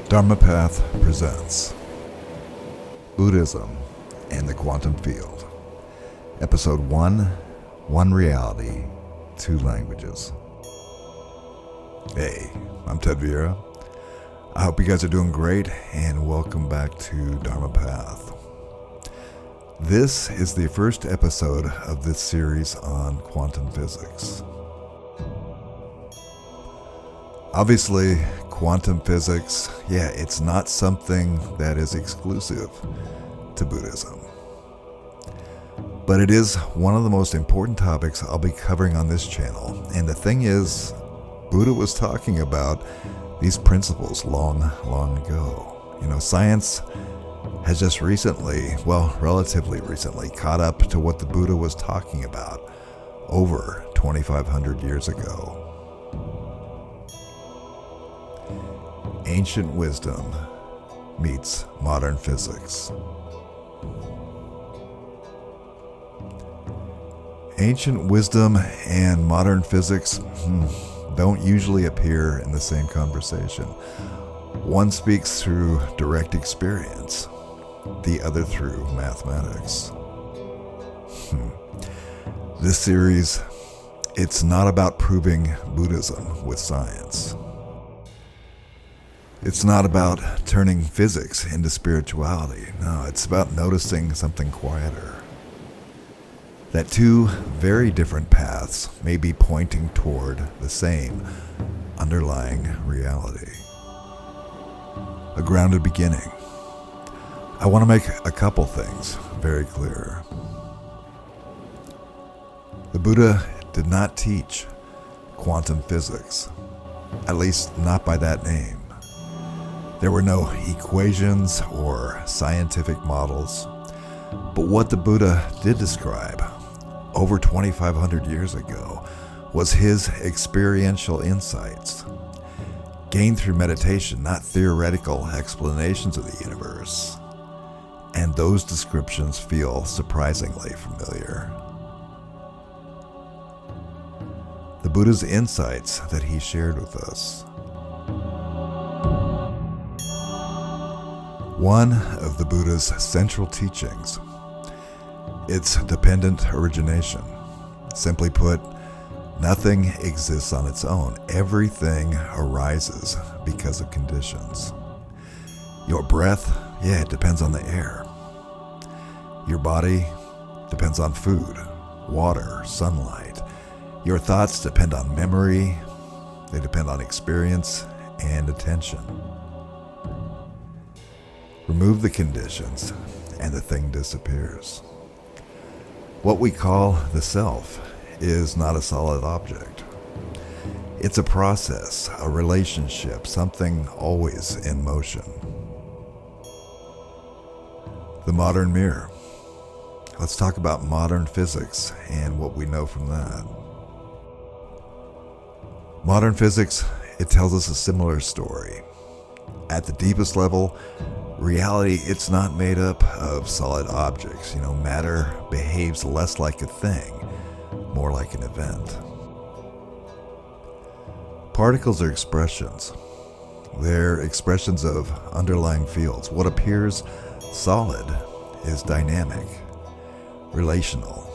Dharma Path presents Buddhism and the Quantum Field. Episode 1, One Reality, Two Languages. Hey, I'm Ted Vieira. I hope you guys are doing great and welcome back to Dharma Path. This is the first episode of this series on quantum physics. Obviously, quantum physics, it's not something that is exclusive to Buddhism. But it is one of the most important topics I'll be covering on this channel. And the thing is, Buddha was talking about these principles long ago. Science has just relatively recently, caught up to what the Buddha was talking about over 2,500 years ago. Ancient wisdom meets modern physics. Ancient wisdom and modern physics don't usually appear in the same conversation. One speaks through direct experience, the other through mathematics. This series, it's not about proving Buddhism with science. It's not about turning physics into spirituality. No, it's about noticing something quieter. That two very different paths may be pointing toward the same underlying reality. A grounded beginning. I want to make a couple things very clear. The Buddha did not teach quantum physics, at least not by that name. There were no equations or scientific models, but what the Buddha did describe over 2,500 years ago was his experiential insights, gained through meditation, not theoretical explanations of the universe. And those descriptions feel surprisingly familiar. The Buddha's insights that he shared with us. One of the Buddha's central teachings, its dependent origination. Simply put, nothing exists on its own. Everything arises because of conditions. Your breath, it depends on the air. Your body depends on food, water, sunlight. Your thoughts depend on memory. They depend on experience and attention. Remove the conditions, and the thing disappears. What we call the self is not a solid object. It's a process, a relationship, something always in motion. The modern mirror. Let's talk about modern physics and what we know from that. Modern physics, it tells us a similar story. At the deepest level, reality, it's not made up of solid objects. Matter behaves less like a thing, more like an event. Particles are expressions. They're expressions of underlying fields. What appears solid is dynamic, relational,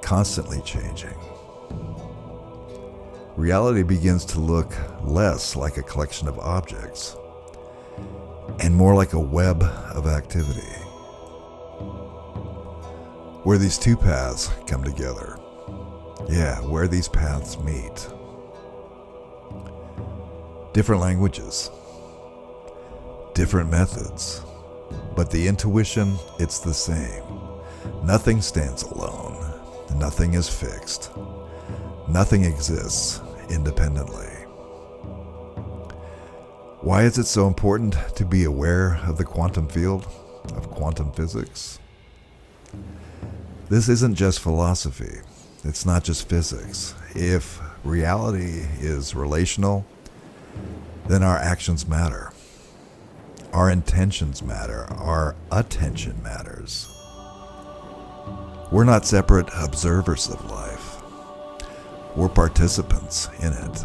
constantly changing. Reality begins to look less like a collection of objects and more like a web of activity, where these two paths come together. Where these paths meet. Different languages, different methods, but the intuition, it's the same. Nothing stands alone. Nothing is fixed. Nothing exists independently. Why is it so important to be aware of the quantum field, of quantum physics? This isn't just philosophy. It's not just physics. If reality is relational, then our actions matter. Our intentions matter. Our attention matters. We're not separate observers of life. We're participants in it.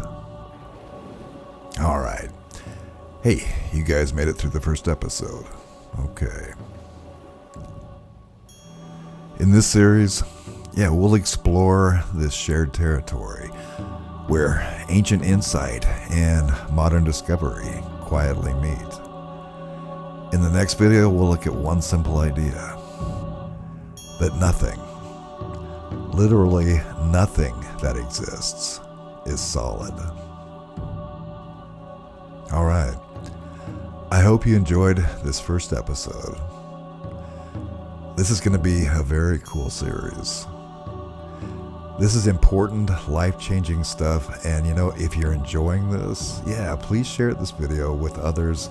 All right. Hey, you guys made it through the first episode. Okay. In this series, we'll explore this shared territory where ancient insight and modern discovery quietly meet. In the next video, we'll look at one simple idea: that nothing, literally nothing that exists, is solid. Alright, I hope you enjoyed this first episode. This is going to be a very cool series. This is important, life-changing stuff, and if you're enjoying this, please share this video with others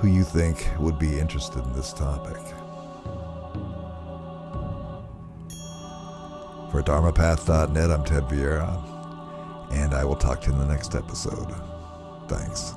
who you think would be interested in this topic. For dharmapath.net, I'm Ted Vieira, and I will talk to you in the next episode. Thanks.